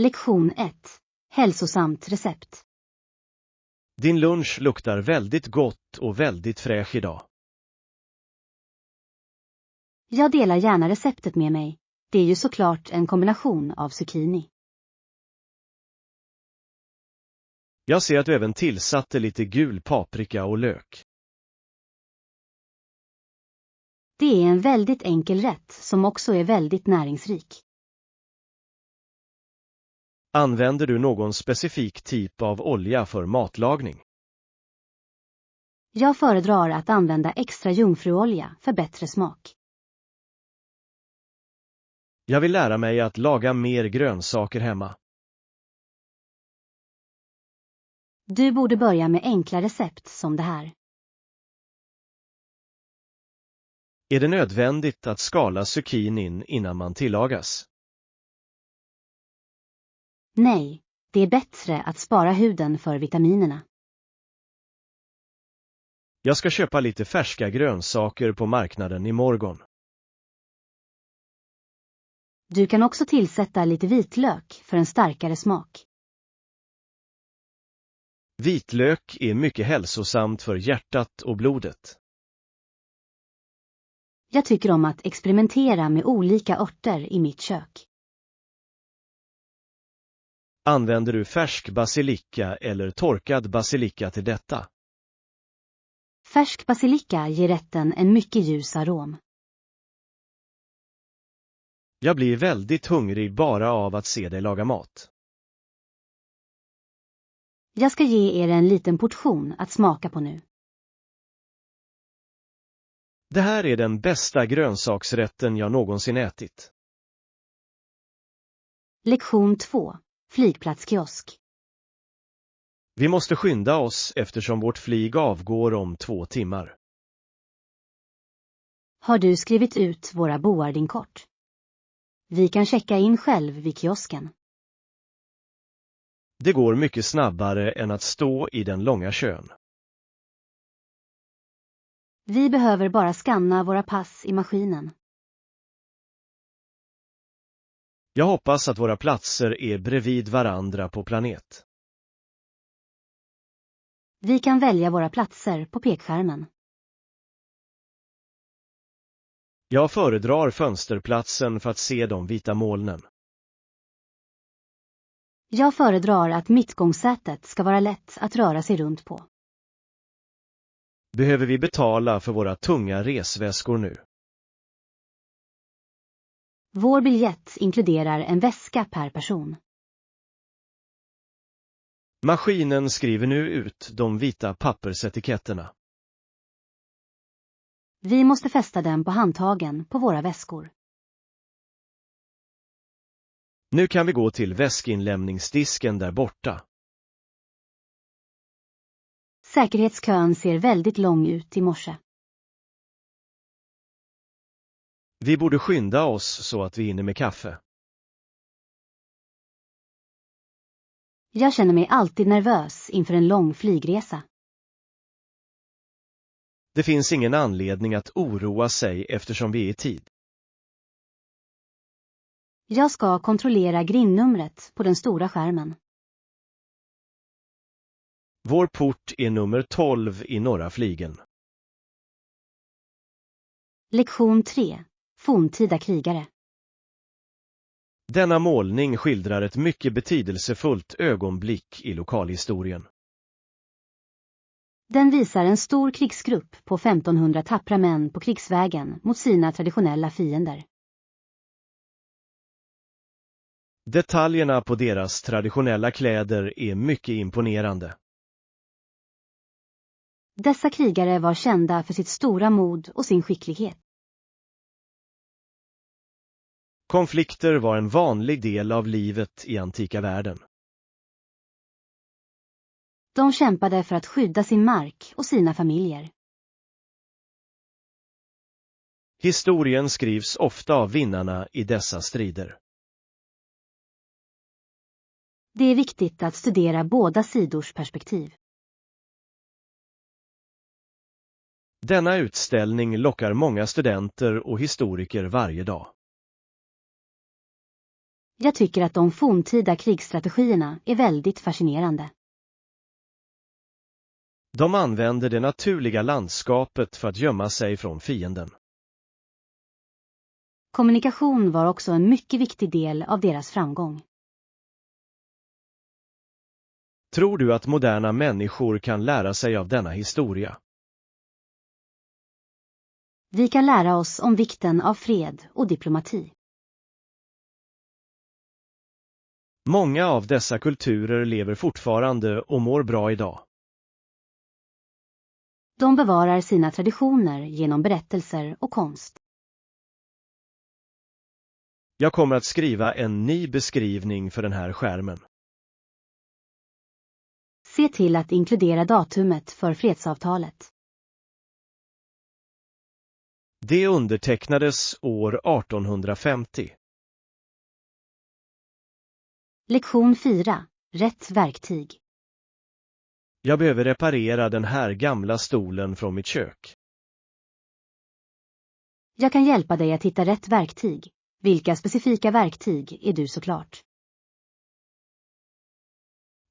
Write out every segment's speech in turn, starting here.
Lektion 1. Hälsosamt recept. Din lunch luktar väldigt gott och väldigt fräsch idag. Jag delar gärna receptet med mig. Det är ju såklart en kombination av zucchini. Jag ser att du även tillsatte lite gul paprika och lök. Det är en väldigt enkel rätt som också är väldigt näringsrik. Använder du någon specifik typ av olja för matlagning? Jag föredrar att använda extra jungfruolja för bättre smak. Jag vill lära mig att laga mer grönsaker hemma. Du borde börja med enkla recept som det här. Är det nödvändigt att skala zucchinin innan man tillagas? Nej, det är bättre att spara huden för vitaminerna. Jag ska köpa lite färska grönsaker på marknaden imorgon. Du kan också tillsätta lite vitlök för en starkare smak. Vitlök är mycket hälsosamt för hjärtat och blodet. Jag tycker om att experimentera med olika örter i mitt kök. Använder du färsk basilika eller torkad basilika till detta? Färsk basilika ger rätten en mycket ljus arom. Jag blir väldigt hungrig bara av att se dig laga mat. Jag ska ge er en liten portion att smaka på nu. Det här är den bästa grönsaksrätten jag någonsin ätit. Lektion 2. Flygplatskiosk. Vi måste skynda oss eftersom vårt flyg avgår om 2 timmar. Har du skrivit ut våra boardingkort? Vi kan checka in själv vid kiosken. Det går mycket snabbare än att stå i den långa kön. Vi behöver bara skanna våra pass i maskinen. Jag hoppas att våra platser är bredvid varandra på Planet. Vi kan välja våra platser på pekskärmen. Jag föredrar fönsterplatsen för att se de vita molnen. Jag föredrar att mittgångssätet ska vara lätt att röra sig runt på. Behöver vi betala för våra tunga resväskor nu? Vår biljett inkluderar en väska per person. Maskinen skriver nu ut de vita pappersetiketterna. Vi måste fästa dem på handtagen på våra väskor. Nu kan vi gå till väskinlämningsdisken där borta. Säkerhetskön ser väldigt lång ut i morse. Vi borde skynda oss så att vi hinner med kaffe. Jag känner mig alltid nervös inför en lång flygresa. Det finns ingen anledning att oroa sig eftersom vi är i tid. Jag ska kontrollera grindnumret på den stora skärmen. Vår port är nummer 12 i norra flygeln. Lektion 3. Forntida krigare. Denna målning skildrar ett mycket betydelsefullt ögonblick i lokalhistorien. Den visar en stor krigsgrupp på 1500 tappra män på krigsvägen mot sina traditionella fiender. Detaljerna på deras traditionella kläder är mycket imponerande. Dessa krigare var kända för sitt stora mod och sin skicklighet. Konflikter var en vanlig del av livet i antika världen. De kämpade för att skydda sin mark och sina familjer. Historien skrivs ofta av vinnarna i dessa strider. Det är viktigt att studera båda sidors perspektiv. Denna utställning lockar många studenter och historiker varje dag. Jag tycker att de forntida krigsstrategierna är väldigt fascinerande. De använder det naturliga landskapet för att gömma sig från fienden. Kommunikation var också en mycket viktig del av deras framgång. Tror du att moderna människor kan lära sig av denna historia? Vi kan lära oss om vikten av fred och diplomati. Många av dessa kulturer lever fortfarande och mår bra idag. De bevarar sina traditioner genom berättelser och konst. Jag kommer att skriva en ny beskrivning för den här skärmen. Se till att inkludera datumet för fredsavtalet. Det undertecknades år 1850. Lektion 4. Rätt verktyg. Jag behöver reparera den här gamla stolen från mitt kök. Jag kan hjälpa dig att hitta rätt verktyg. Vilka specifika verktyg är du såklart?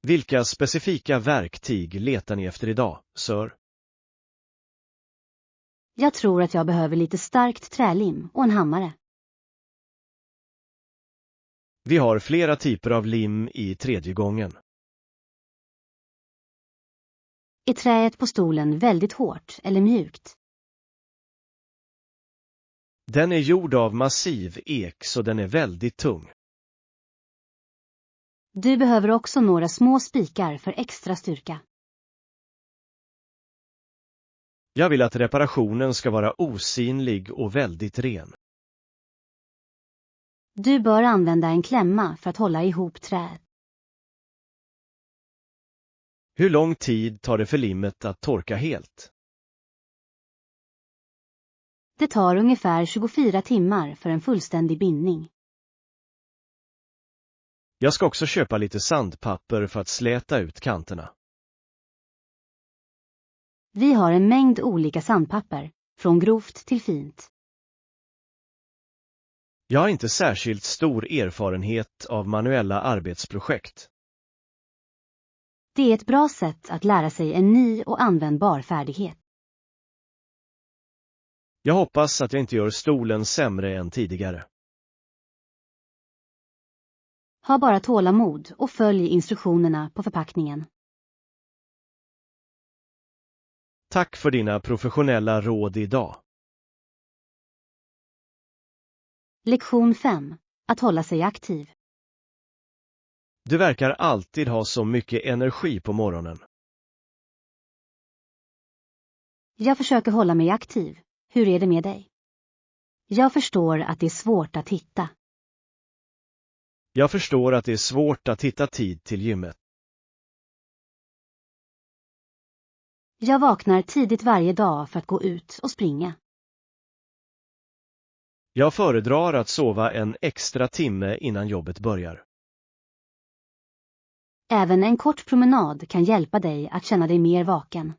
Vilka specifika verktyg letar ni efter idag, sir? Jag tror att jag behöver lite starkt trälim och en hammare. Vi har flera typer av lim i tredje gången. Är träet på stolen väldigt hårt eller mjukt? Den är gjord av massiv ek så den är väldigt tung. Du behöver också några små spikar för extra styrka. Jag vill att reparationen ska vara osynlig och väldigt ren. Du bör använda en klämma för att hålla ihop träet. Hur lång tid tar det för limmet att torka helt? Det tar ungefär 24 timmar för en fullständig bindning. Jag ska också köpa lite sandpapper för att släta ut kanterna. Vi har en mängd olika sandpapper, från grovt till fint. Jag har inte särskilt stor erfarenhet av manuella arbetsprojekt. Det är ett bra sätt att lära sig en ny och användbar färdighet. Jag hoppas att jag inte gör stolen sämre än tidigare. Ha bara tålamod och följ instruktionerna på förpackningen. Tack för dina professionella råd idag. Lektion 5. Att hålla sig aktiv. Du verkar alltid ha så mycket energi på morgonen. Jag försöker hålla mig aktiv. Hur är det med dig? Jag förstår att det är svårt att hitta. Jag förstår att det är svårt att hitta tid till gymmet. Jag vaknar tidigt varje dag för att gå ut och springa. Jag föredrar att sova en extra timme innan jobbet börjar. Även en kort promenad kan hjälpa dig att känna dig mer vaken.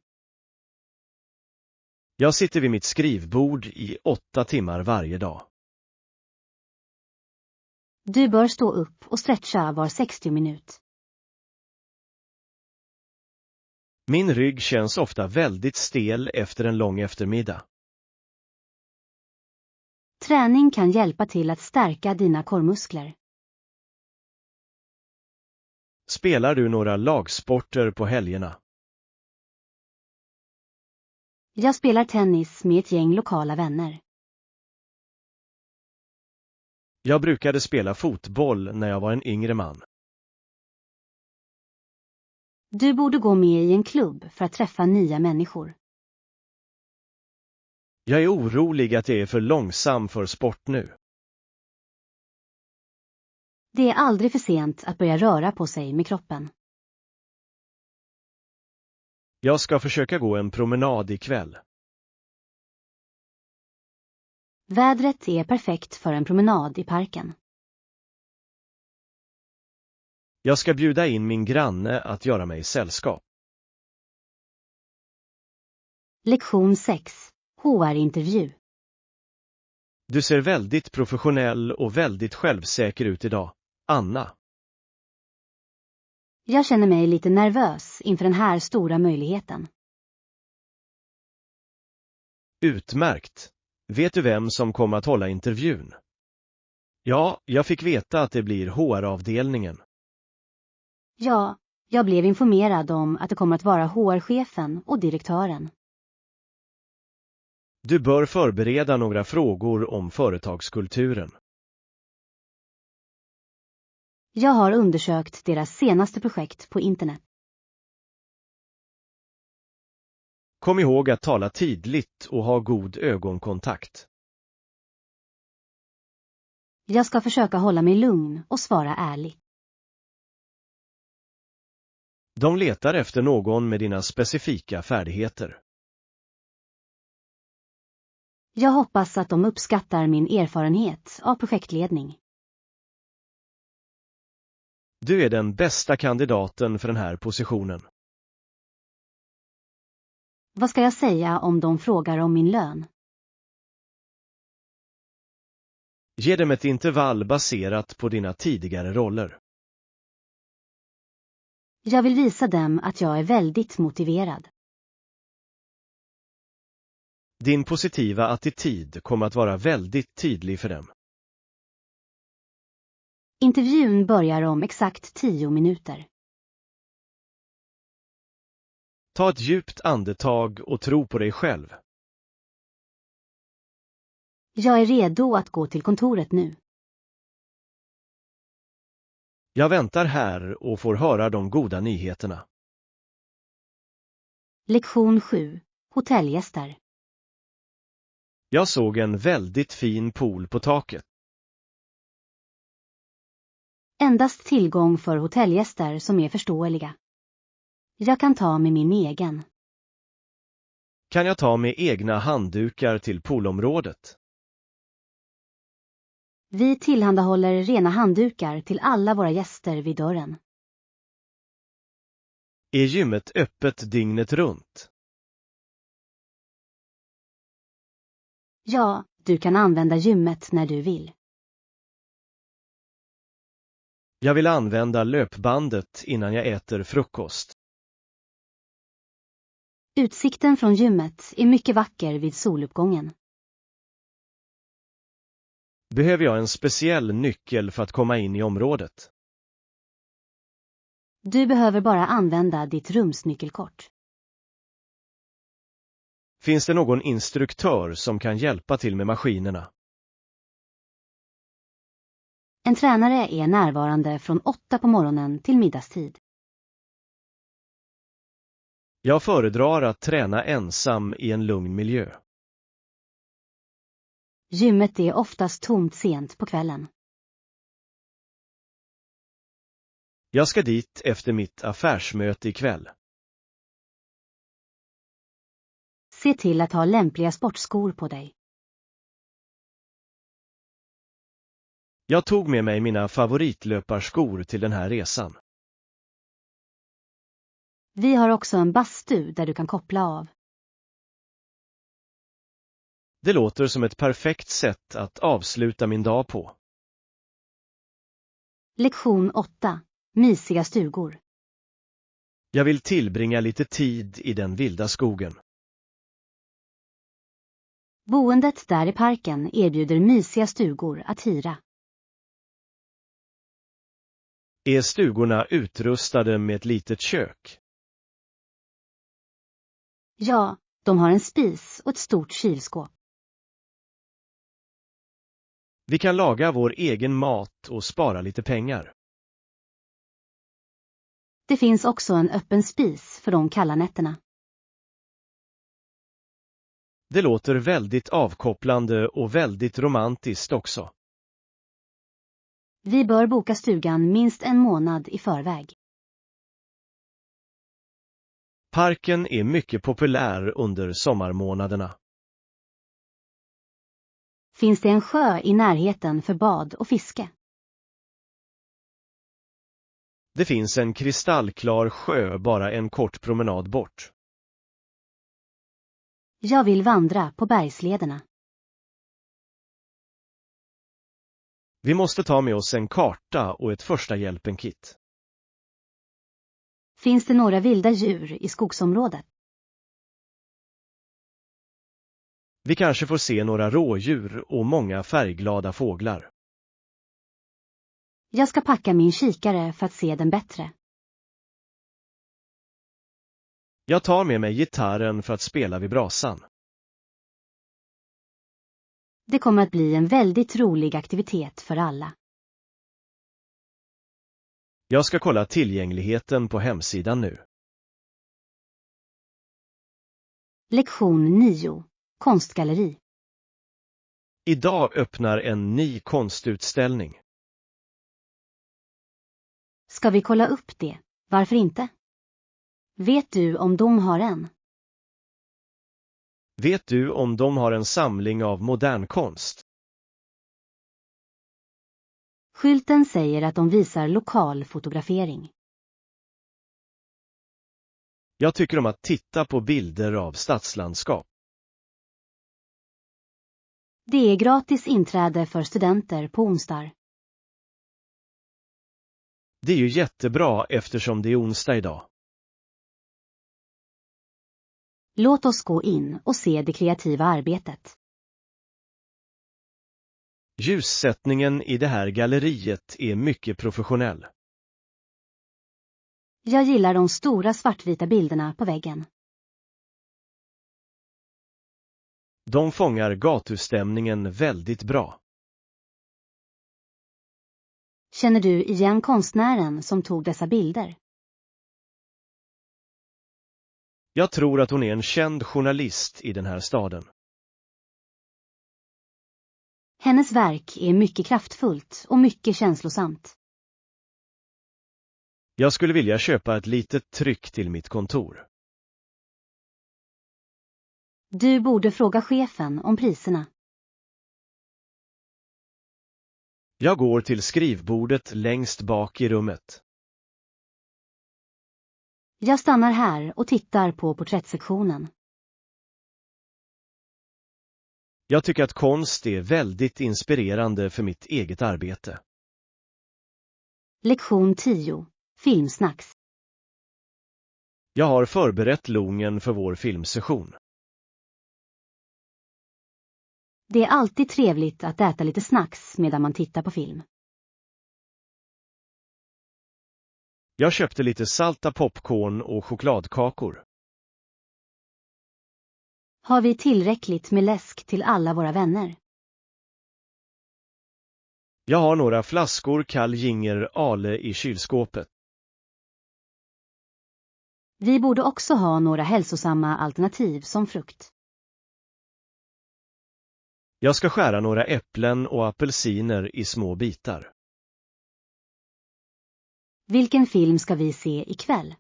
Jag sitter vid mitt skrivbord i 8 timmar varje dag. Du bör stå upp och stretcha var 60 minut. Min rygg känns ofta väldigt stel efter en lång eftermiddag. Träning kan hjälpa till att stärka dina kormuskler. Spelar du några lagsporter på helgerna? Jag spelar tennis med ett gäng lokala vänner. Jag brukade spela fotboll när jag var en yngre man. Du borde gå med i en klubb för att träffa nya människor. Jag är orolig att jag är för långsam för sport nu. Det är aldrig för sent att börja röra på sig med kroppen. Jag ska försöka gå en promenad ikväll. Vädret är perfekt för en promenad i parken. Jag ska bjuda in min granne att göra mig sällskap. Lektion 6. HR-intervju. Du ser väldigt professionell och väldigt självsäker ut idag. Anna. Jag känner mig lite nervös inför den här stora möjligheten. Utmärkt. Vet du vem som kommer att hålla intervjun? Ja, jag fick veta att det blir HR-avdelningen. Ja, jag blev informerad om att det kommer att vara HR-chefen och direktören. Du bör förbereda några frågor om företagskulturen. Jag har undersökt deras senaste projekt på internet. Kom ihåg att tala tydligt och ha god ögonkontakt. Jag ska försöka hålla mig lugn och svara ärligt. De letar efter någon med dina specifika färdigheter. Jag hoppas att de uppskattar min erfarenhet av projektledning. Du är den bästa kandidaten för den här positionen. Vad ska jag säga om de frågar om min lön? Ge dem ett intervall baserat på dina tidigare roller. Jag vill visa dem att jag är väldigt motiverad. Din positiva attityd kommer att vara väldigt tydlig för dem. Intervjun börjar om exakt 10 minuter. Ta ett djupt andetag och tro på dig själv. Jag är redo att gå till kontoret nu. Jag väntar här och får höra de goda nyheterna. Lektion 7. Hotellgäster. Jag såg en väldigt fin pool på taket. Endast tillgång för hotellgäster som är förståeliga. Jag kan ta med min egen. Kan jag ta med egna handdukar till poolområdet? Vi tillhandahåller rena handdukar till alla våra gäster vid dörren. Är gymmet öppet dygnet runt? Ja, du kan använda gymmet när du vill. Jag vill använda löpbandet innan jag äter frukost. Utsikten från gymmet är mycket vacker vid soluppgången. Behöver jag en speciell nyckel för att komma in i området? Du behöver bara använda ditt rumsnyckelkort. Finns det någon instruktör som kan hjälpa till med maskinerna? En tränare är närvarande från 8 på morgonen till middagstid. Jag föredrar att träna ensam i en lugn miljö. Gymmet är oftast tomt sent på kvällen. Jag ska dit efter mitt affärsmöte ikväll. Se till att ha lämpliga sportskor på dig. Jag tog med mig mina favoritlöparskor till den här resan. Vi har också en bastu där du kan koppla av. Det låter som ett perfekt sätt att avsluta min dag på. Lektion 8. Mysiga stugor. Jag vill tillbringa lite tid i den vilda skogen. Boendet där i parken erbjuder mysiga stugor att hyra. Är stugorna utrustade med ett litet kök? Ja, de har en spis och ett stort kylskåp. Vi kan laga vår egen mat och spara lite pengar. Det finns också en öppen spis för de kalla nätterna. Det låter väldigt avkopplande och väldigt romantiskt också. Vi bör boka stugan minst en månad i förväg. Parken är mycket populär under sommarmånaderna. Finns det en sjö i närheten för bad och fiske? Det finns en kristallklar sjö bara en kort promenad bort. Jag vill vandra på bergslederna. Vi måste ta med oss en karta och ett första hjälpen-kit. Finns det några vilda djur i skogsområdet? Vi kanske får se några rådjur och många färgglada fåglar. Jag ska packa min kikare för att se den bättre. Jag tar med mig gitarren för att spela vid brasan. Det kommer att bli en väldigt rolig aktivitet för alla. Jag ska kolla tillgängligheten på hemsidan nu. Lektion 9. Konstgalleri. Idag öppnar en ny konstutställning. Ska vi kolla upp det? Varför inte? Vet du om de har en? Vet du om de har en samling av modern konst? Skylten säger att de visar lokal fotografering. Jag tycker om att titta på bilder av stadslandskap. Det är gratis inträde för studenter på onsdag. Det är ju jättebra eftersom det är onsdag idag. Låt oss gå in och se det kreativa arbetet. Ljussättningen i det här galleriet är mycket professionell. Jag gillar de stora svartvita bilderna på väggen. De fångar gatustämningen väldigt bra. Känner du igen konstnären som tog dessa bilder? Jag tror att hon är en känd journalist i den här staden. Hennes verk är mycket kraftfullt och mycket känslosamt. Jag skulle vilja köpa ett litet tryck till mitt kontor. Du borde fråga chefen om priserna. Jag går till skrivbordet längst bak i rummet. Jag stannar här och tittar på porträttsektionen. Jag tycker att konst är väldigt inspirerande för mitt eget arbete. Lektion 10. Filmsnacks. Jag har förberett logen för vår filmsession. Det är alltid trevligt att äta lite snacks medan man tittar på film. Jag köpte lite salta popcorn och chokladkakor. Har vi tillräckligt med läsk till alla våra vänner? Jag har några flaskor kall Ginger Ale i kylskåpet. Vi borde också ha några hälsosamma alternativ som frukt. Jag ska skära några äpplen och apelsiner i små bitar. Vilken film ska vi se ikväll?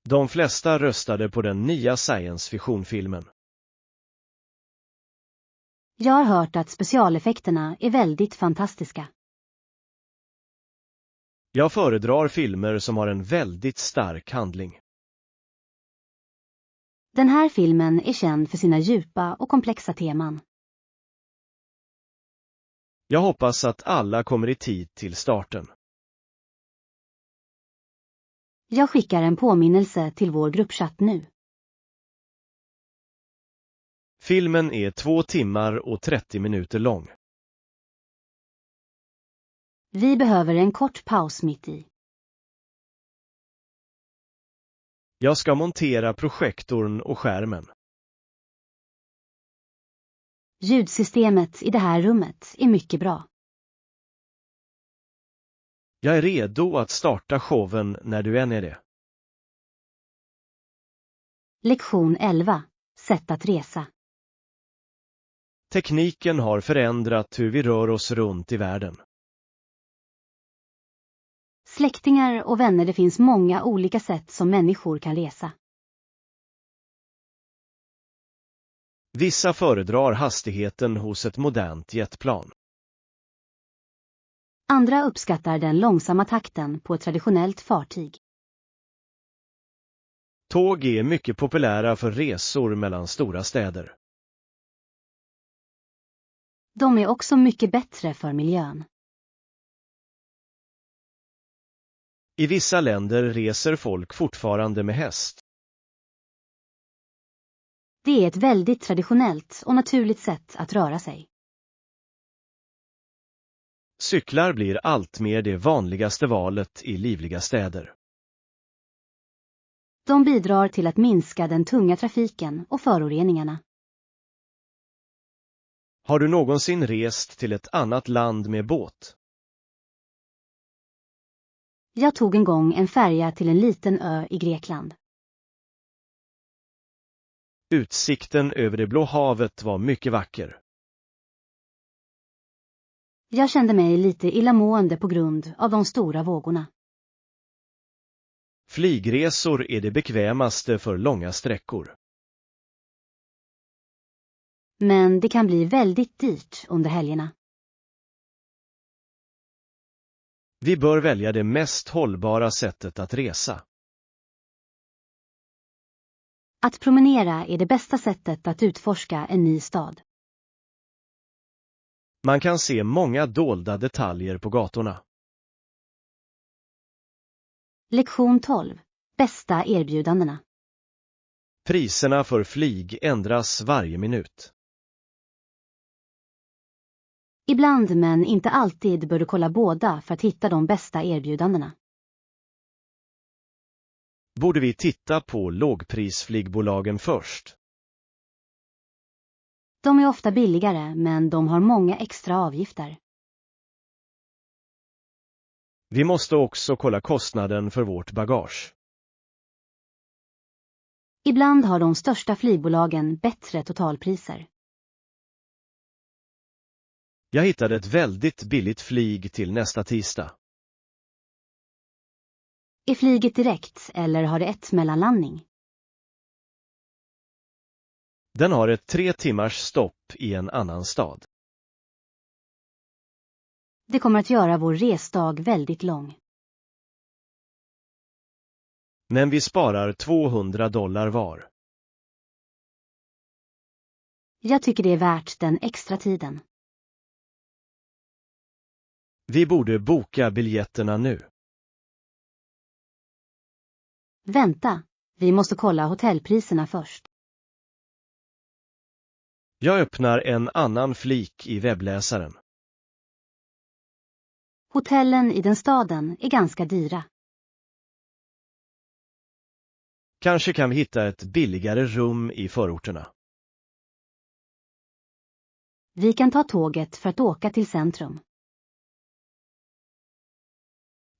De flesta röstade på den nya science fiction-filmen. Jag har hört att specialeffekterna är väldigt fantastiska. Jag föredrar filmer som har en väldigt stark handling. Den här filmen är känd för sina djupa och komplexa teman. Jag hoppas att alla kommer i tid till starten. Jag skickar en påminnelse till vår gruppchatt nu. Filmen är 2 timmar och 30 minuter lång. Vi behöver en kort paus mitt i. Jag ska montera projektorn och skärmen. Ljudsystemet i det här rummet är mycket bra. Jag är redo att starta showen när du än är det. Lektion 11. Sätt att resa. Tekniken har förändrat hur vi rör oss runt i världen. Släktingar och vänner, det finns många olika sätt som människor kan resa. Vissa föredrar hastigheten hos ett modernt jetplan. Andra uppskattar den långsamma takten på ett traditionellt fartyg. Tåg är mycket populära för resor mellan stora städer. De är också mycket bättre för miljön. I vissa länder reser folk fortfarande med häst. Det är ett väldigt traditionellt och naturligt sätt att röra sig. Cyklar blir allt mer det vanligaste valet i livliga städer. De bidrar till att minska den tunga trafiken och föroreningarna. Har du någonsin rest till ett annat land med båt? Jag tog en gång en färja till en liten ö i Grekland. Utsikten över det blå havet var mycket vacker. Jag kände mig lite illamående på grund av de stora vågorna. Flygresor är det bekvämaste för långa sträckor. Men det kan bli väldigt dyrt under helgerna. Vi bör välja det mest hållbara sättet att resa. Att promenera är det bästa sättet att utforska en ny stad. Man kan se många dolda detaljer på gatorna. Lektion 12. Bästa erbjudandena. Priserna för flyg ändras varje minut. Ibland men inte alltid bör du kolla båda för att hitta de bästa erbjudandena. Borde vi titta på lågprisflygbolagen först? De är ofta billigare men de har många extra avgifter. Vi måste också kolla kostnaden för vårt bagage. Ibland har de största flygbolagen bättre totalpriser. Jag hittade ett väldigt billigt flyg till nästa tisdag. Är flyget direkt eller har det ett mellanlandning? Den har ett 3 timmars stopp i en annan stad. Det kommer att göra vår resdag väldigt lång. Men vi sparar $200 var. Jag tycker det är värt den extra tiden. Vi borde boka biljetterna nu. Vänta, vi måste kolla hotellpriserna först. Jag öppnar en annan flik i webbläsaren. Hotellen i den staden är ganska dyra. Kanske kan vi hitta ett billigare rum i förorterna. Vi kan ta tåget för att åka till centrum.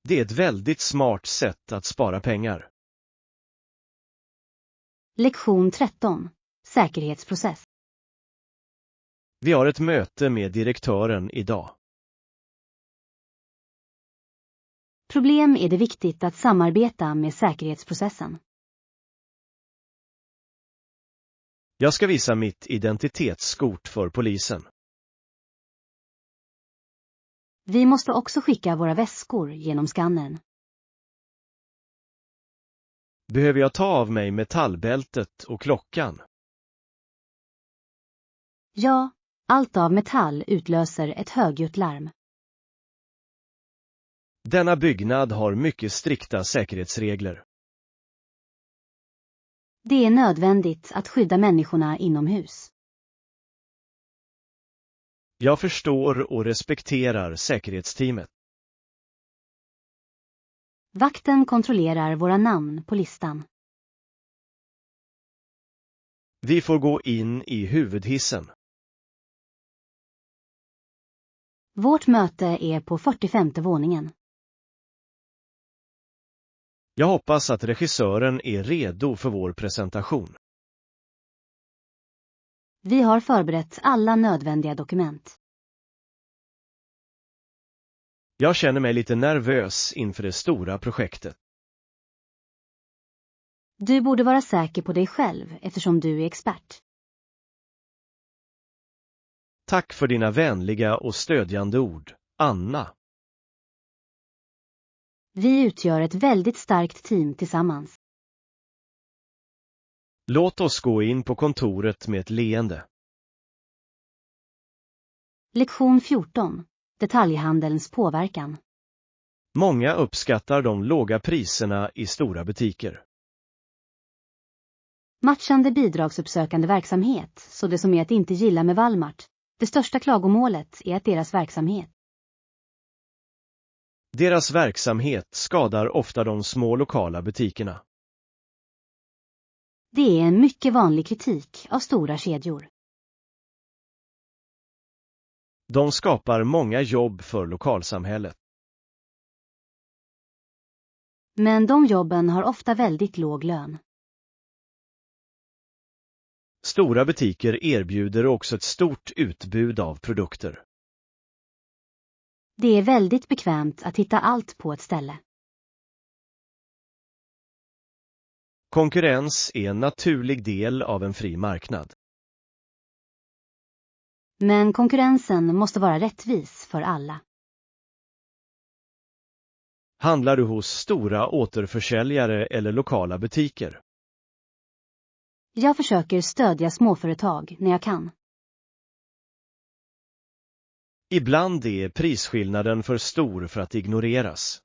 Det är ett väldigt smart sätt att spara pengar. Lektion 13. Säkerhetsprocess. Vi har ett möte med direktören idag. Problem är det viktigt att samarbeta med säkerhetsprocessen. Jag ska visa mitt identitetskort för polisen. Vi måste också skicka våra väskor genom skannern. Behöver jag ta av mig metallbältet och klockan? Ja, allt av metall utlöser ett högljutt larm. Denna byggnad har mycket strikta säkerhetsregler. Det är nödvändigt att skydda människorna inomhus. Jag förstår och respekterar säkerhetsteamet. Vakten kontrollerar våra namn på listan. Vi får gå in i huvudhissen. Vårt möte är på 45:e våningen. Jag hoppas att regissören är redo för vår presentation. Vi har förberett alla nödvändiga dokument. Jag känner mig lite nervös inför det stora projektet. Du borde vara säker på dig själv eftersom du är expert. Tack för dina vänliga och stödjande ord, Anna. Vi utgör ett väldigt starkt team tillsammans. Låt oss gå in på kontoret med ett leende. Lektion 14. Detaljhandelns påverkan. Många uppskattar de låga priserna i stora butiker. Matchande bidragsuppsökande verksamhet, så det som är att inte gilla med Walmart. Det största klagomålet är att deras verksamhet skadar ofta de små lokala butikerna. Det är en mycket vanlig kritik av stora kedjor. De skapar många jobb för lokalsamhället. Men de jobben har ofta väldigt låg lön. Stora butiker erbjuder också ett stort utbud av produkter. Det är väldigt bekvämt att hitta allt på ett ställe. Konkurrens är en naturlig del av en fri marknad. Men konkurrensen måste vara rättvis för alla. Handlar du hos stora återförsäljare eller lokala butiker? Jag försöker stödja småföretag när jag kan. Ibland är prisskillnaden för stor för att ignoreras.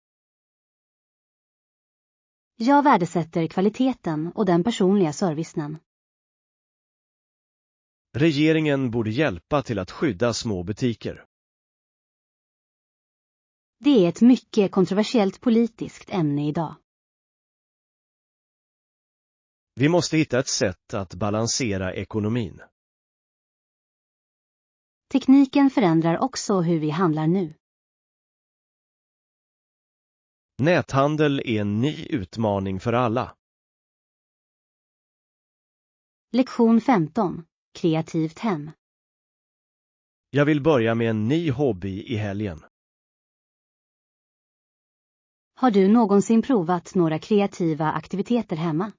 Jag värdesätter kvaliteten och den personliga servicen. Regeringen borde hjälpa till att skydda små butiker. Det är ett mycket kontroversiellt politiskt ämne idag. Vi måste hitta ett sätt att balansera ekonomin. Tekniken förändrar också hur vi handlar nu. Näthandel är en ny utmaning för alla. Lektion 15. Kreativt hem. Jag vill börja med en ny hobby i helgen. Har du någonsin provat några kreativa aktiviteter hemma?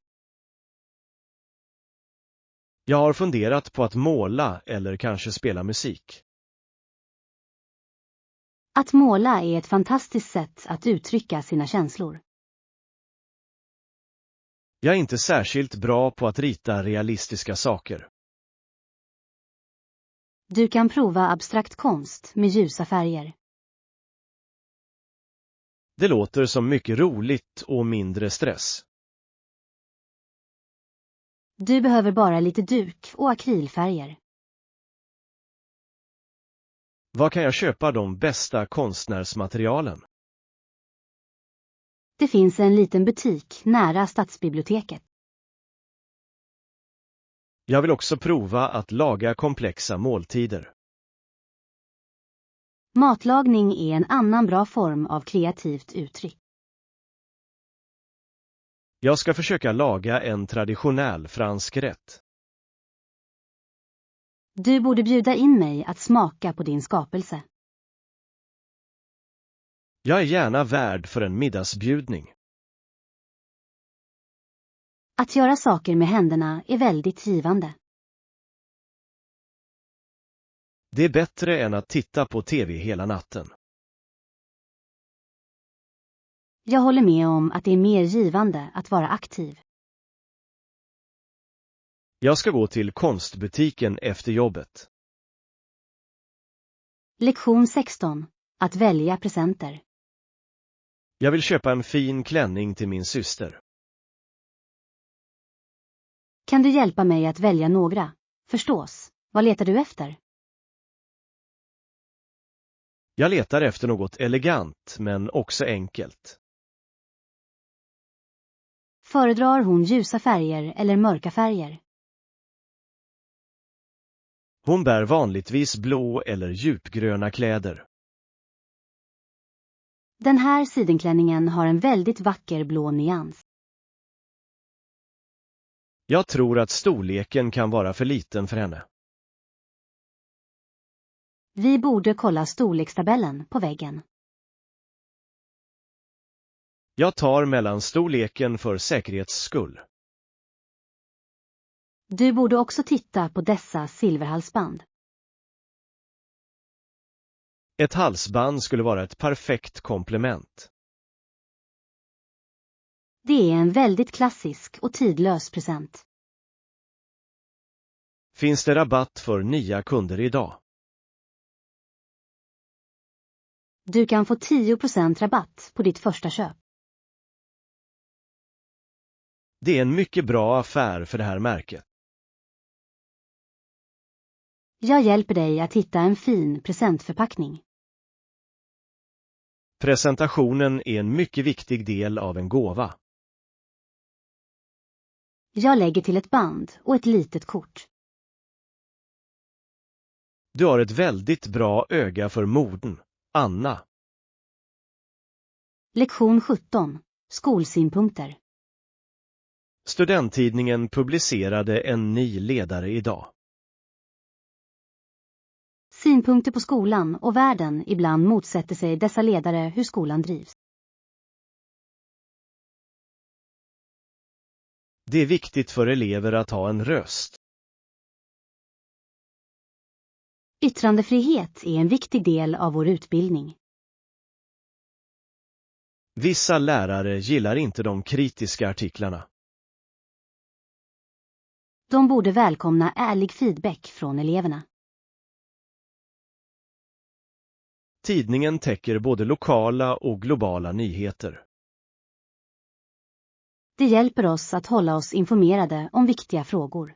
Jag har funderat på att måla eller kanske spela musik. Att måla är ett fantastiskt sätt att uttrycka sina känslor. Jag är inte särskilt bra på att rita realistiska saker. Du kan prova abstrakt konst med ljusa färger. Det låter som mycket roligt och mindre stress. Du behöver bara lite duk och akrylfärger. Var kan jag köpa de bästa konstnärsmaterialen? Det finns en liten butik nära stadsbiblioteket. Jag vill också prova att laga komplexa måltider. Matlagning är en annan bra form av kreativt uttryck. Jag ska försöka laga en traditionell fransk rätt. Du borde bjuda in mig att smaka på din skapelse. Jag är gärna värd för en middagsbjudning. Att göra saker med händerna är väldigt givande. Det är bättre än att titta på TV hela natten. Jag håller med om att det är mer givande att vara aktiv. Jag ska gå till konstbutiken efter jobbet. Lektion 16. Att välja presenter. Jag vill köpa en fin klänning till min syster. Kan du hjälpa mig att välja några? Förstås. Vad letar du efter? Jag letar efter något elegant men också enkelt. Föredrar hon ljusa färger eller mörka färger? Hon bär vanligtvis blå eller djupgröna kläder. Den här sidenklänningen har en väldigt vacker blå nyans. Jag tror att storleken kan vara för liten för henne. Vi borde kolla storlekstabellen på väggen. Jag tar mellanstorleken för säkerhets skull. Du borde också titta på dessa silverhalsband. Ett halsband skulle vara ett perfekt komplement. Det är en väldigt klassisk och tidlös present. Finns det rabatt för nya kunder idag? Du kan få 10% rabatt på ditt första köp. Det är en mycket bra affär för det här märket. Jag hjälper dig att hitta en fin presentförpackning. Presentationen är en mycket viktig del av en gåva. Jag lägger till ett band och ett litet kort. Du har ett väldigt bra öga för moden, Anna. Lektion 17. Skolsynpunkter. Studenttidningen publicerade en ny ledare idag. Synpunkter på skolan och världen. Ibland motsätter sig dessa ledare hur skolan drivs. Det är viktigt för elever att ha en röst. Yttrandefrihet är en viktig del av vår utbildning. Vissa lärare gillar inte de kritiska artiklarna. De borde välkomna ärlig feedback från eleverna. Tidningen täcker både lokala och globala nyheter. Det hjälper oss att hålla oss informerade om viktiga frågor.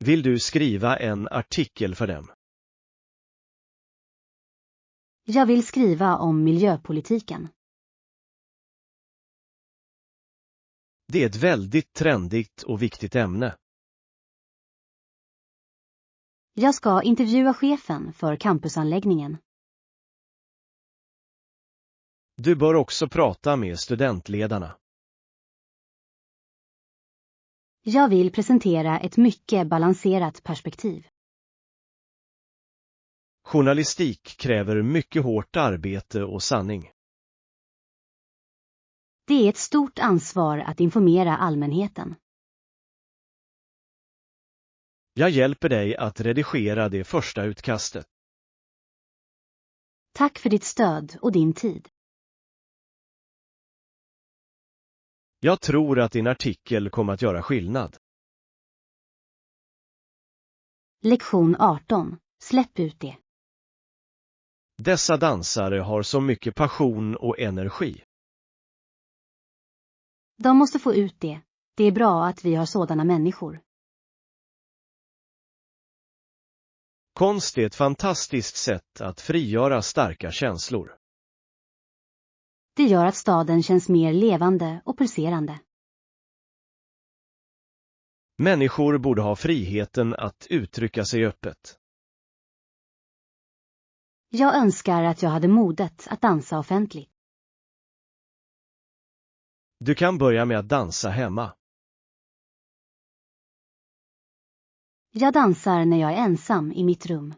Vill du skriva en artikel för dem? Jag vill skriva om miljöpolitiken. Det är ett väldigt trendigt och viktigt ämne. Jag ska intervjua chefen för campusanläggningen. Du bör också prata med studentledarna. Jag vill presentera ett mycket balanserat perspektiv. Journalistik kräver mycket hårt arbete och sanning. Det är ett stort ansvar att informera allmänheten. Jag hjälper dig att redigera det första utkastet. Tack för ditt stöd och din tid. Jag tror att din artikel kommer att göra skillnad. Lektion 18. Släpp ut det. Dessa dansare har så mycket passion och energi. De måste få ut det. Det är bra att vi har sådana människor. Konst är ett fantastiskt sätt att frigöra starka känslor. Det gör att staden känns mer levande och pulserande. Människor borde ha friheten att uttrycka sig öppet. Jag önskar att jag hade modet att dansa offentligt. Du kan börja med att dansa hemma. Jag dansar när jag är ensam i mitt rum.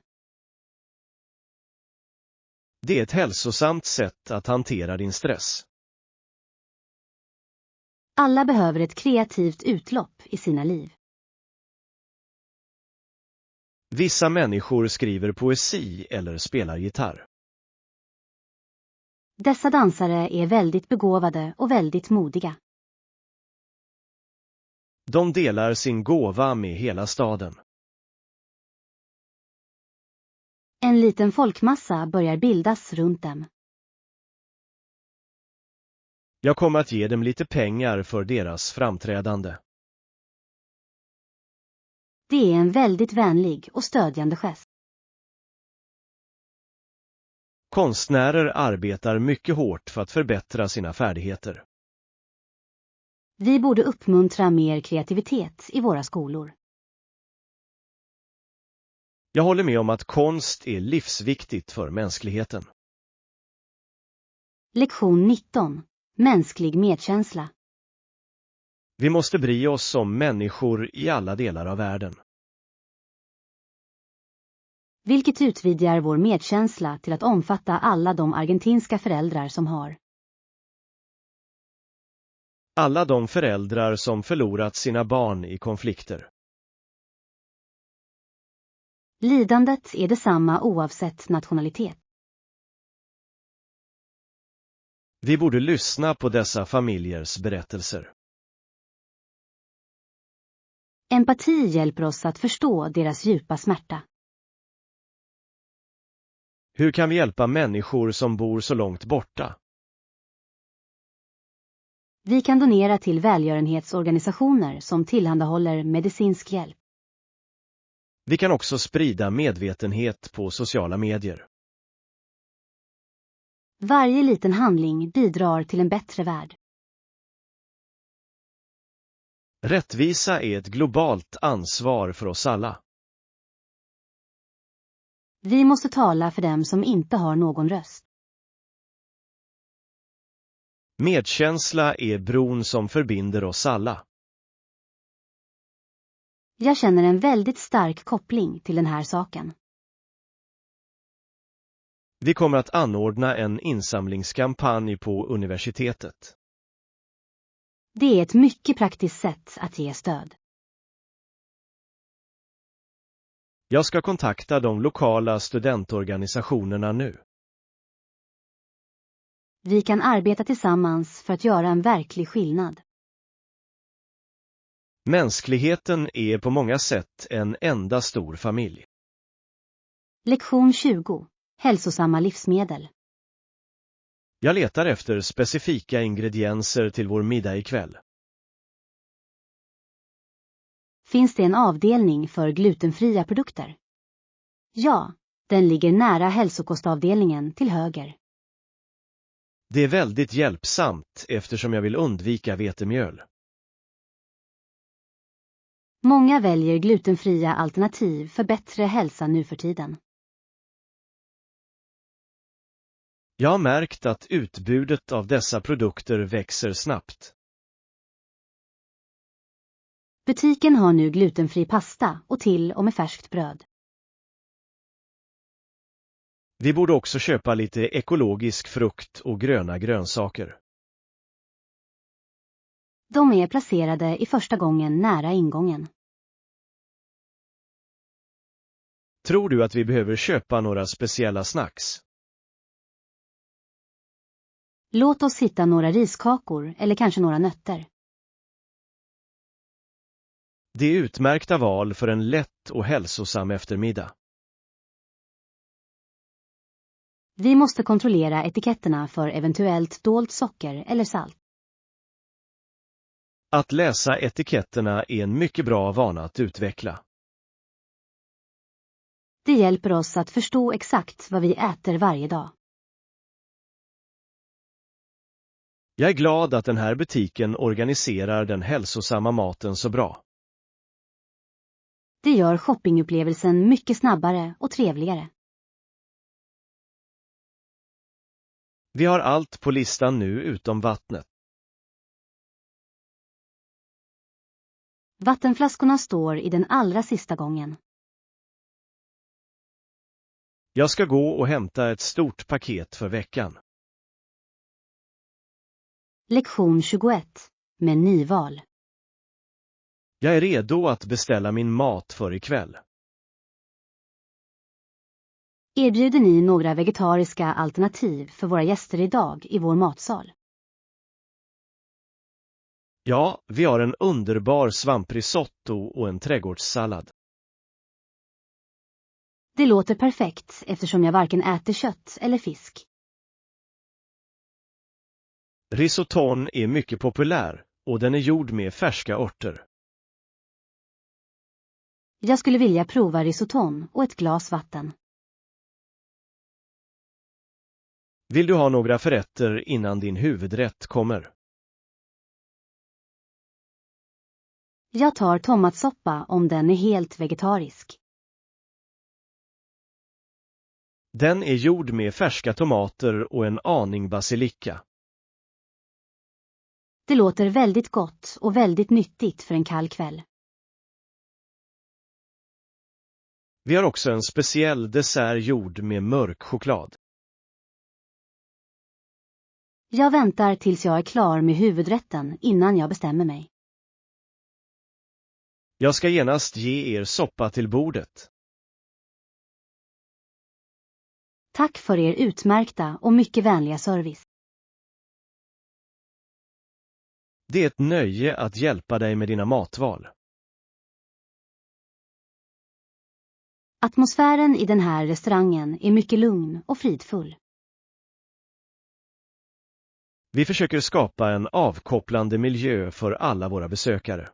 Det är ett hälsosamt sätt att hantera din stress. Alla behöver ett kreativt utlopp i sina liv. Vissa människor skriver poesi eller spelar gitarr. Dessa dansare är väldigt begåvade och väldigt modiga. De delar sin gåva med hela staden. En liten folkmassa börjar bildas runt dem. Jag kommer att ge dem lite pengar för deras framträdande. Det är en väldigt vänlig och stödjande gest. Konstnärer arbetar mycket hårt för att förbättra sina färdigheter. Vi borde uppmuntra mer kreativitet i våra skolor. Jag håller med om att konst är livsviktigt för mänskligheten. Lektion 19. Mänsklig medkänsla. Vi måste bry oss om människor i alla delar av världen. Vilket utvidgar vår medkänsla till att omfatta alla de argentinska föräldrar som har. Alla de föräldrar som förlorat sina barn i konflikter. Lidandet är detsamma oavsett nationalitet. Vi borde lyssna på dessa familjers berättelser. Empati hjälper oss att förstå deras djupa smärta. Hur kan vi hjälpa människor som bor så långt borta? Vi kan donera till välgörenhetsorganisationer som tillhandahåller medicinsk hjälp. Vi kan också sprida medvetenhet på sociala medier. Varje liten handling bidrar till en bättre värld. Rättvisa är ett globalt ansvar för oss alla. Vi måste tala för dem som inte har någon röst. Medkänsla är bron som förbinder oss alla. Jag känner en väldigt stark koppling till den här saken. Vi kommer att anordna en insamlingskampanj på universitetet. Det är ett mycket praktiskt sätt att ge stöd. Jag ska kontakta de lokala studentorganisationerna nu. Vi kan arbeta tillsammans för att göra en verklig skillnad. Mänskligheten är på många sätt en enda stor familj. Lektion 20. Hälsosamma livsmedel. Jag letar efter specifika ingredienser till vår middag ikväll. Finns det en avdelning för glutenfria produkter? Ja, den ligger nära hälsokostavdelningen till höger. Det är väldigt hjälpsamt eftersom jag vill undvika vetemjöl. Många väljer glutenfria alternativ för bättre hälsa nu för tiden. Jag har märkt att utbudet av dessa produkter växer snabbt. Butiken har nu glutenfri pasta och till och med färskt bröd. Vi borde också köpa lite ekologisk frukt och gröna grönsaker. De är placerade i första gången nära ingången. Tror du att vi behöver köpa några speciella snacks? Låt oss hitta några riskakor eller kanske några nötter. Det är utmärkta val för en lätt och hälsosam eftermiddag. Vi måste kontrollera etiketterna för eventuellt dolt socker eller salt. Att läsa etiketterna är en mycket bra vana att utveckla. Det hjälper oss att förstå exakt vad vi äter varje dag. Jag är glad att den här butiken organiserar den hälsosamma maten så bra. Det gör shoppingupplevelsen mycket snabbare och trevligare. Vi har allt på listan nu utom vattnet. Vattenflaskorna står i den allra sista gången. Jag ska gå och hämta ett stort paket för veckan. Lektion 21. Menyval. Jag är redo att beställa min mat för ikväll. Erbjuder ni några vegetariska alternativ för våra gäster idag i vår matsal? Ja, vi har en underbar svamprisotto och en trädgårdssallad. Det låter perfekt eftersom jag varken äter kött eller fisk. Risotton är mycket populär och den är gjord med färska örter. Jag skulle vilja prova risotton och ett glas vatten. Vill du ha några förrätter innan din huvudrätt kommer? Jag tar tomatsoppa om den är helt vegetarisk. Den är gjord med färska tomater och en aning basilika. Det låter väldigt gott och väldigt nyttigt för en kall kväll. Vi har också en speciell dessert gjord med mörk choklad. Jag väntar tills jag är klar med huvudrätten innan jag bestämmer mig. Jag ska genast ge er soppa till bordet. Tack för er utmärkta och mycket vänliga service. Det är ett nöje att hjälpa dig med dina matval. Atmosfären i den här restaurangen är mycket lugn och fridfull. Vi försöker skapa en avkopplande miljö för alla våra besökare.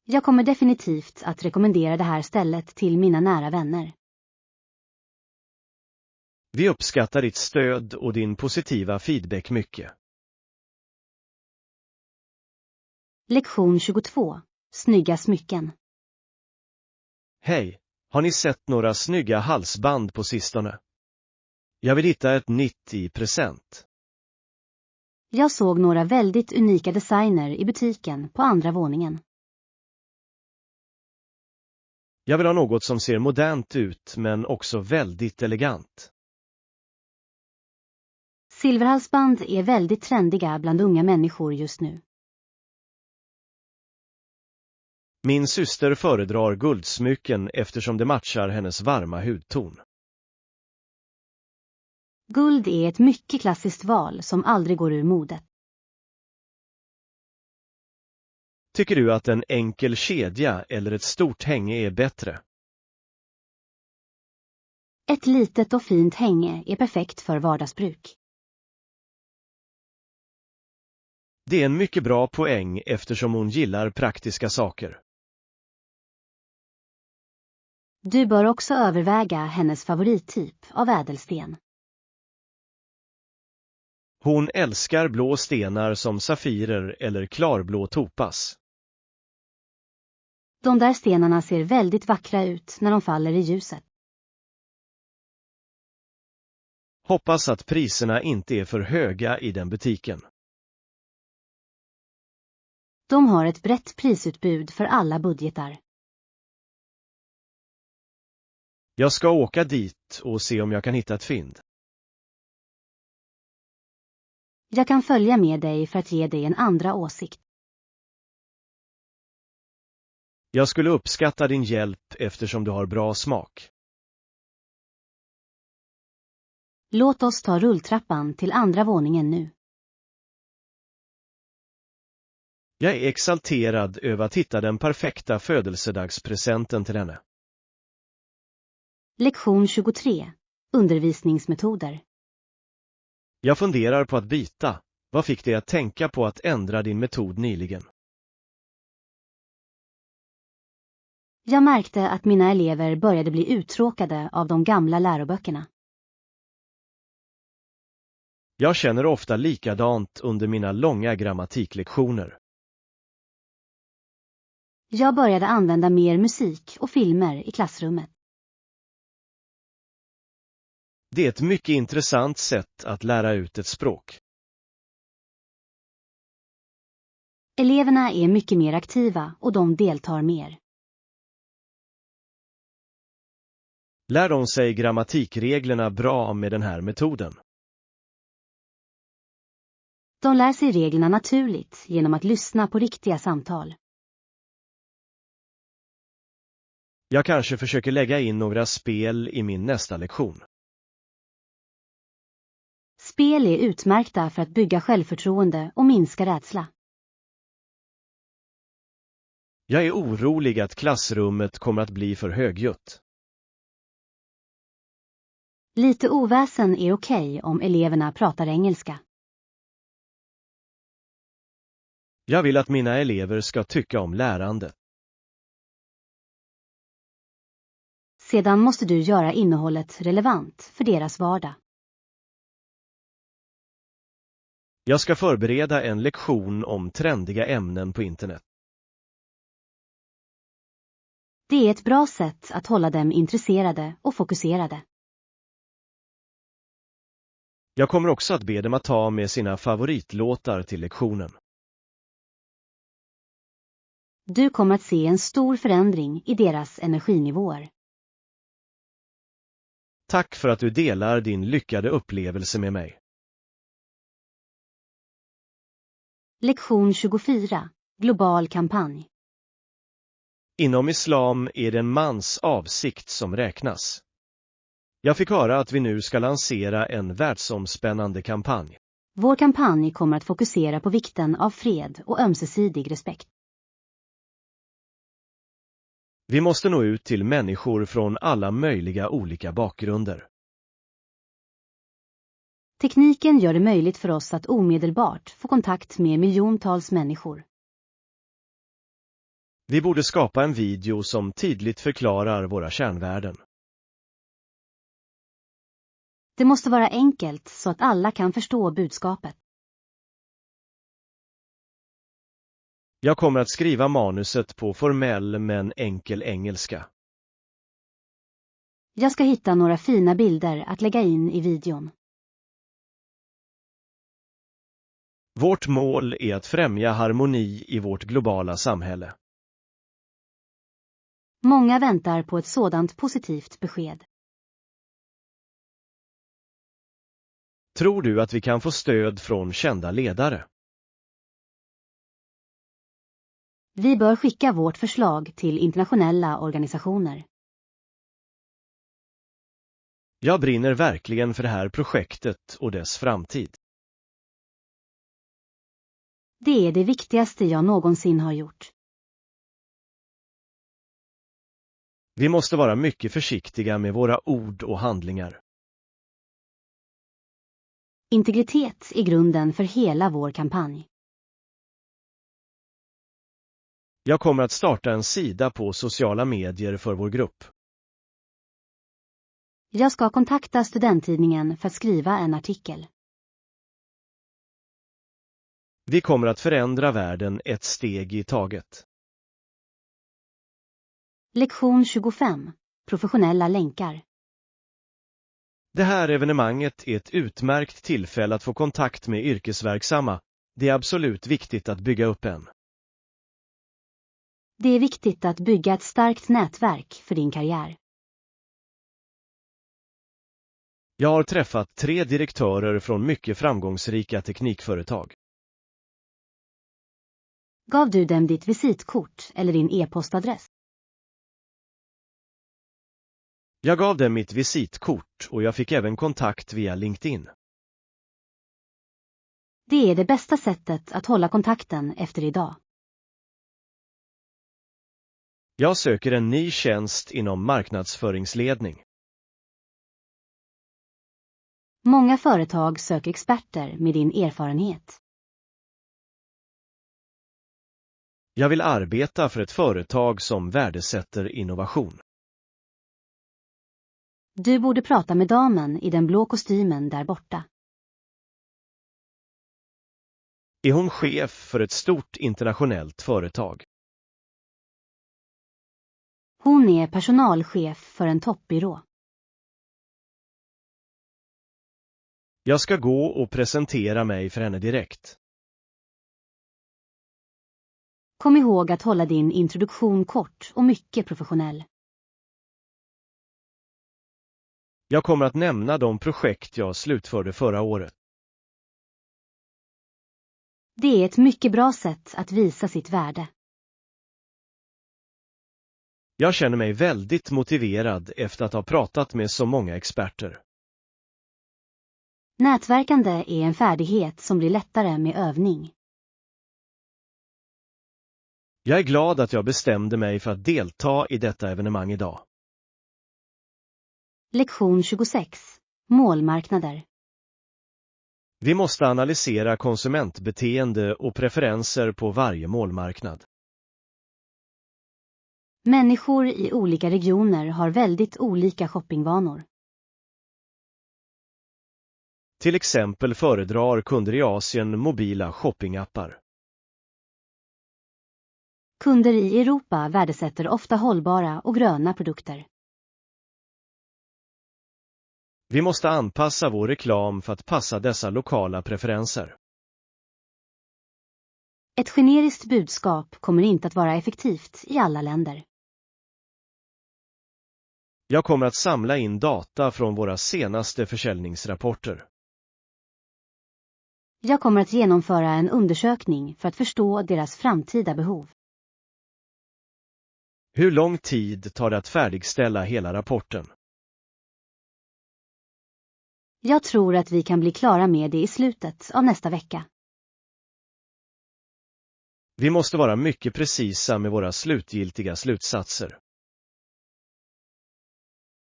Jag kommer definitivt att rekommendera det här stället till mina nära vänner. Vi uppskattar ditt stöd och din positiva feedback mycket. Lektion 22. Snygga smycken. Hej, har ni sett några snygga halsband på sistone? Jag vill hitta ett nytt i present. Jag såg några väldigt unika designer i butiken på andra våningen. Jag vill ha något som ser modernt ut men också väldigt elegant. Silverhalsband är väldigt trendiga bland unga människor just nu. Min syster föredrar guldsmycken eftersom det matchar hennes varma hudton. Guld är ett mycket klassiskt val som aldrig går ur modet. Tycker du att en enkel kedja eller ett stort hänge är bättre? Ett litet och fint hänge är perfekt för vardagsbruk. Det är en mycket bra poäng eftersom hon gillar praktiska saker. Du bör också överväga hennes favorittyp av ädelsten. Hon älskar blå stenar som safirer eller klarblå topas. De där stenarna ser väldigt vackra ut när de faller i ljuset. Hoppas att priserna inte är för höga i den butiken. De har ett brett prisutbud för alla budgetar. Jag ska åka dit och se om jag kan hitta ett fynd. Jag kan följa med dig för att ge dig en andra åsikt. Jag skulle uppskatta din hjälp eftersom du har bra smak. Låt oss ta rulltrappan till andra våningen nu. Jag är exalterad över att hitta den perfekta födelsedagspresenten till henne. Lektion 23. Undervisningsmetoder. Jag funderar på att byta. Vad fick dig att tänka på att ändra din metod nyligen? Jag märkte att mina elever började bli uttråkade av de gamla läroböckerna. Jag känner ofta likadant under mina långa grammatiklektioner. Jag började använda mer musik och filmer i klassrummet. Det är ett mycket intressant sätt att lära ut ett språk. Eleverna är mycket mer aktiva och de deltar mer. Lär de sig grammatikreglerna bra med den här metoden? De lär sig reglerna naturligt genom att lyssna på riktiga samtal. Jag kanske försöker lägga in några spel i min nästa lektion. Spel är utmärkta för att bygga självförtroende och minska rädsla. Jag är orolig att klassrummet kommer att bli för högljutt. Lite oväsen är okej om eleverna pratar engelska. Jag vill att mina elever ska tycka om lärandet. Sedan måste du göra innehållet relevant för deras vardag. Jag ska förbereda en lektion om trendiga ämnen på internet. Det är ett bra sätt att hålla dem intresserade och fokuserade. Jag kommer också att be dem att ta med sina favoritlåtar till lektionen. Du kommer att se en stor förändring i deras energinivåer. Tack för att du delar din lyckade upplevelse med mig. Lektion 24. Global kampanj. Inom islam är det en mans avsikt som räknas. Jag fick höra att vi nu ska lansera en världsomspännande kampanj. Vår kampanj kommer att fokusera på vikten av fred och ömsesidig respekt. Vi måste nå ut till människor från alla möjliga olika bakgrunder. Tekniken gör det möjligt för oss att omedelbart få kontakt med miljontals människor. Vi borde skapa en video som tydligt förklarar våra kärnvärden. Det måste vara enkelt så att alla kan förstå budskapet. Jag kommer att skriva manuset på formell men enkel engelska. Jag ska hitta några fina bilder att lägga in i videon. Vårt mål är att främja harmoni i vårt globala samhälle. Många väntar på ett sådant positivt besked. Tror du att vi kan få stöd från kända ledare? Vi bör skicka vårt förslag till internationella organisationer. Jag brinner verkligen för det här projektet och dess framtid. Det är det viktigaste jag någonsin har gjort. Vi måste vara mycket försiktiga med våra ord och handlingar. Integritet är grunden för hela vår kampanj. Jag kommer att starta en sida på sociala medier för vår grupp. Jag ska kontakta studenttidningen för att skriva en artikel. Vi kommer att förändra världen ett steg i taget. Lektion 25. Professionella länkar. Det här evenemanget är ett utmärkt tillfälle att få kontakt med yrkesverksamma. Det är absolut viktigt att bygga upp en. Det är viktigt att bygga ett starkt nätverk för din karriär. Jag har träffat 3 direktörer från mycket framgångsrika teknikföretag. Gav du dem ditt visitkort eller din e-postadress? Jag gav dem mitt visitkort och jag fick även kontakt via LinkedIn. Det är det bästa sättet att hålla kontakten efter idag. Jag söker en ny tjänst inom marknadsföringsledning. Många företag söker experter med din erfarenhet. Jag vill arbeta för ett företag som värdesätter innovation. Du borde prata med damen i den blå kostymen där borta. Är hon chef för ett stort internationellt företag? Hon är personalchef för en toppbyrå. Jag ska gå och presentera mig för henne direkt. Kom ihåg att hålla din introduktion kort och mycket professionell. Jag kommer att nämna de projekt jag slutförde förra året. Det är ett mycket bra sätt att visa sitt värde. Jag känner mig väldigt motiverad efter att ha pratat med så många experter. Nätverkande är en färdighet som blir lättare med övning. Jag är glad att jag bestämde mig för att delta i detta evenemang idag. Lektion 26. Målmarknader. Vi måste analysera konsumentbeteende och preferenser på varje målmarknad. Människor i olika regioner har väldigt olika shoppingvanor. Till exempel föredrar kunder i Asien mobila shoppingappar. Kunder i Europa värdesätter ofta hållbara och gröna produkter. Vi måste anpassa vår reklam för att passa dessa lokala preferenser. Ett generiskt budskap kommer inte att vara effektivt i alla länder. Jag kommer att samla in data från våra senaste försäljningsrapporter. Jag kommer att genomföra en undersökning för att förstå deras framtida behov. Hur lång tid tar det att färdigställa hela rapporten? Jag tror att vi kan bli klara med det i slutet av nästa vecka. Vi måste vara mycket precisa med våra slutgiltiga slutsatser.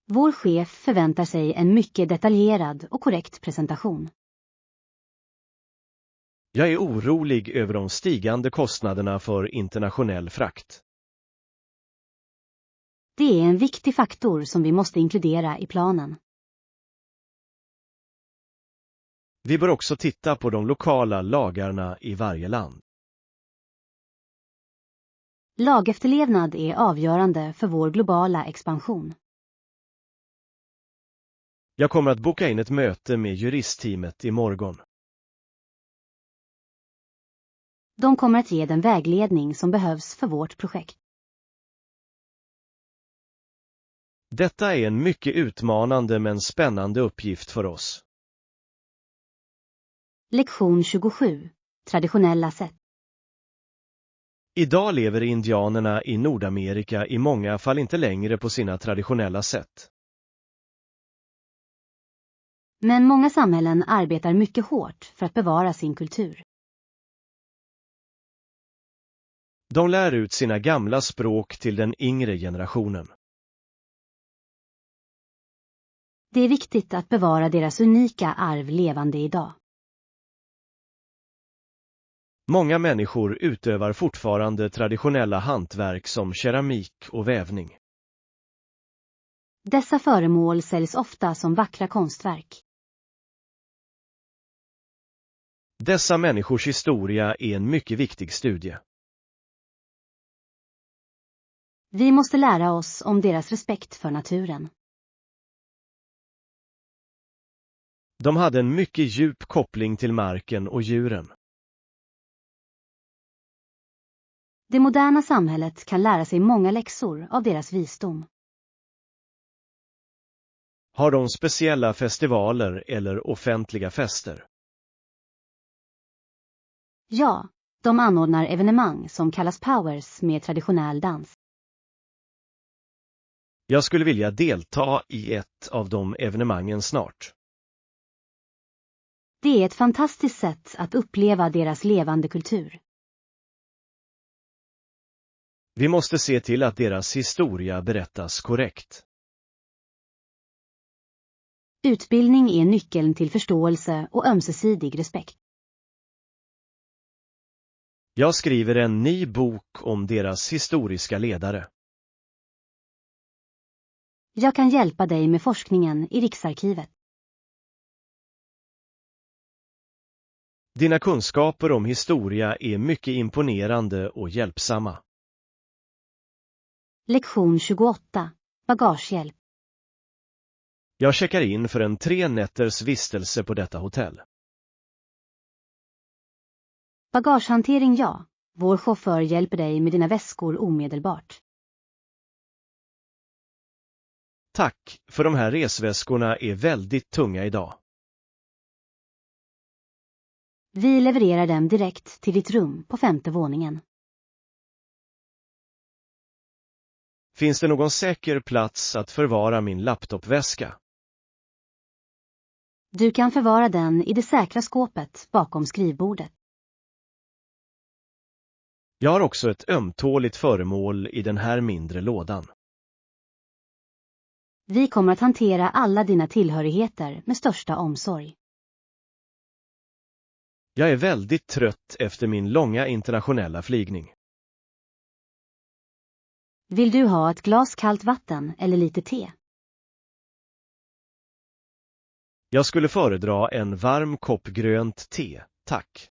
Vår chef förväntar sig en mycket detaljerad och korrekt presentation. Jag är orolig över de stigande kostnaderna för internationell frakt. Det är en viktig faktor som vi måste inkludera i planen. Vi bör också titta på de lokala lagarna i varje land. Lagefterlevnad är avgörande för vår globala expansion. Jag kommer att boka in ett möte med juristteamet imorgon. De kommer att ge den vägledning som behövs för vårt projekt. Detta är en mycket utmanande men spännande uppgift för oss. Lektion 27. Traditionella sätt. Idag lever indianerna i Nordamerika i många fall inte längre på sina traditionella sätt. Men många samhällen arbetar mycket hårt för att bevara sin kultur. De lär ut sina gamla språk till den yngre generationen. Det är viktigt att bevara deras unika arv levande idag. Många människor utövar fortfarande traditionella hantverk som keramik och vävning. Dessa föremål säljs ofta som vackra konstverk. Dessa människors historia är en mycket viktig studie. Vi måste lära oss om deras respekt för naturen. De hade en mycket djup koppling till marken och djuren. Det moderna samhället kan lära sig många läxor av deras visdom. Har de speciella festivaler eller offentliga fester? Ja, de anordnar evenemang som kallas powers med traditionell dans. Jag skulle vilja delta i ett av de evenemangen snart. Det är ett fantastiskt sätt att uppleva deras levande kultur. Vi måste se till att deras historia berättas korrekt. Utbildning är nyckeln till förståelse och ömsesidig respekt. Jag skriver en ny bok om deras historiska ledare. Jag kan hjälpa dig med forskningen i Riksarkivet. Dina kunskaper om historia är mycket imponerande och hjälpsamma. Lektion 28. Bagagehjälp. Jag checkar in för en 3 nätters vistelse på detta hotell. Bagagehantering ja. Vår chaufför hjälper dig med dina väskor omedelbart. Tack, för de här resväskorna är väldigt tunga idag. Vi levererar dem direkt till ditt rum på 5:e våningen. Finns det någon säker plats att förvara min laptopväska? Du kan förvara den i det säkra skåpet bakom skrivbordet. Jag har också ett ömtåligt föremål i den här mindre lådan. Vi kommer att hantera alla dina tillhörigheter med största omsorg. Jag är väldigt trött efter min långa internationella flygning. Vill du ha ett glas kallt vatten eller lite te? Jag skulle föredra en varm kopp grönt te, tack.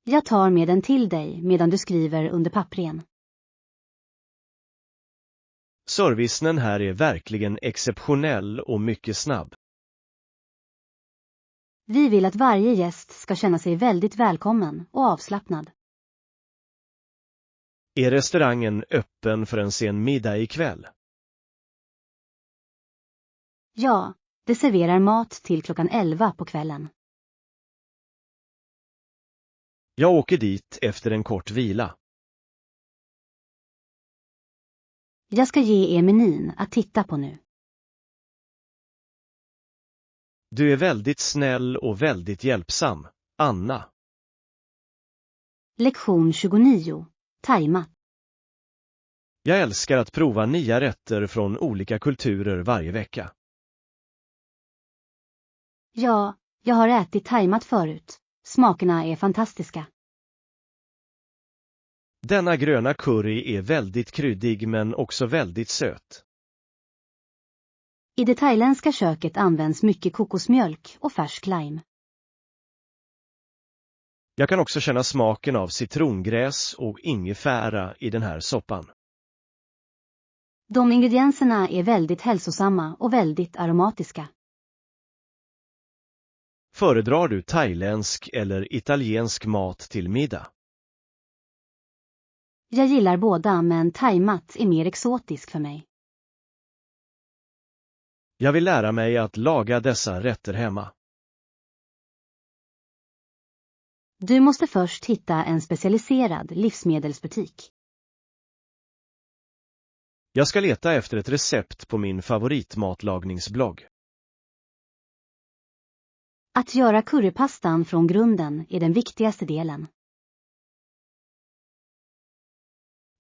Jag tar med den till dig medan du skriver under pappren. Servicen här är verkligen exceptionell och mycket snabb. Vi vill att varje gäst ska känna sig väldigt välkommen och avslappnad. Är restaurangen öppen för en sen middag ikväll? Ja, det serverar mat till klockan 11 på kvällen. Jag åker dit efter en kort vila. Jag ska ge er menyn att titta på nu. Du är väldigt snäll och väldigt hjälpsam, Anna. Lektion 29. Tajmat. Jag älskar att prova nya rätter från olika kulturer varje vecka. Ja, jag har ätit thaimat förut. Smakerna är fantastiska. Denna gröna curry är väldigt kryddig men också väldigt söt. I det thailändska köket används mycket kokosmjölk och färsk lime. Jag kan också känna smaken av citrongräs och ingefära i den här soppan. De ingredienserna är väldigt hälsosamma och väldigt aromatiska. Föredrar du thailändsk eller italiensk mat till middag? Jag gillar båda, men thaimat är mer exotisk för mig. Jag vill lära mig att laga dessa rätter hemma. Du måste först hitta en specialiserad livsmedelsbutik. Jag ska leta efter ett recept på min favoritmatlagningsblogg. Att göra currypastan från grunden är den viktigaste delen.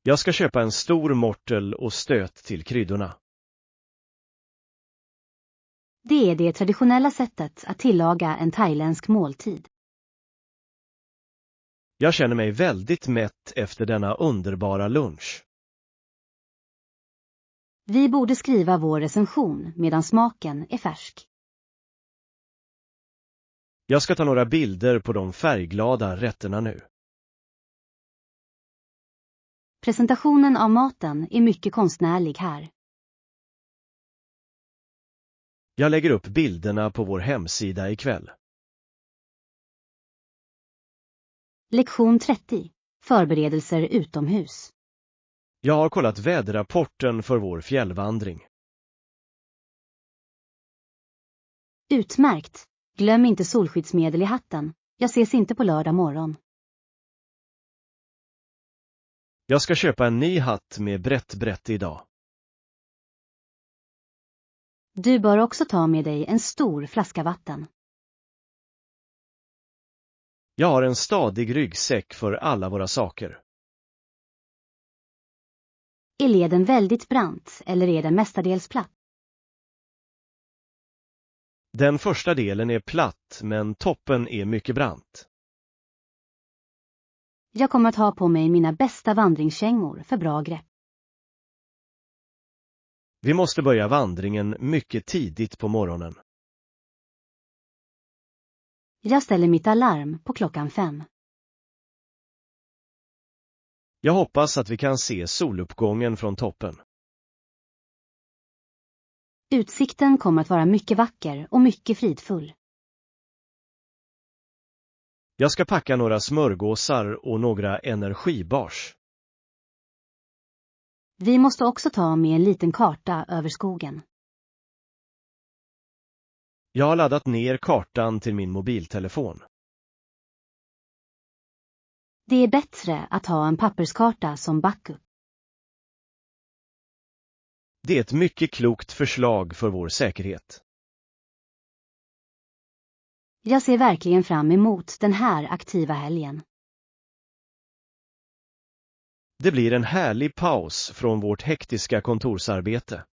Jag ska köpa en stor mortel och stöt till kryddorna. Det är det traditionella sättet att tillaga en thailändsk måltid. Jag känner mig väldigt mätt efter denna underbara lunch. Vi borde skriva vår recension medan smaken är färsk. Jag ska ta några bilder på de färgglada rätterna nu. Presentationen av maten är mycket konstnärlig här. Jag lägger upp bilderna på vår hemsida ikväll. Lektion 30. Förberedelser utomhus. Jag har kollat väderrapporten för vår fjällvandring. Utmärkt. Glöm inte solskyddsmedel i hatten. Jag ses inte på lördag morgon. Jag ska köpa en ny hatt med brett idag. Du bör också ta med dig en stor flaska vatten. Jag har en stadig ryggsäck för alla våra saker. Är leden väldigt brant eller är den mestadels platt? Den första delen är platt men toppen är mycket brant. Jag kommer att ha på mig mina bästa vandringskängor för bra grepp. Vi måste börja vandringen mycket tidigt på morgonen. Jag ställer mitt alarm på klockan 5. Jag hoppas att vi kan se soluppgången från toppen. Utsikten kommer att vara mycket vacker och mycket fridfull. Jag ska packa några smörgåsar och några energibars. Vi måste också ta med en liten karta över skogen. Jag har laddat ner kartan till min mobiltelefon. Det är bättre att ha en papperskarta som backup. Det är ett mycket klokt förslag för vår säkerhet. Jag ser verkligen fram emot den här aktiva helgen. Det blir en härlig paus från vårt hektiska kontorsarbete.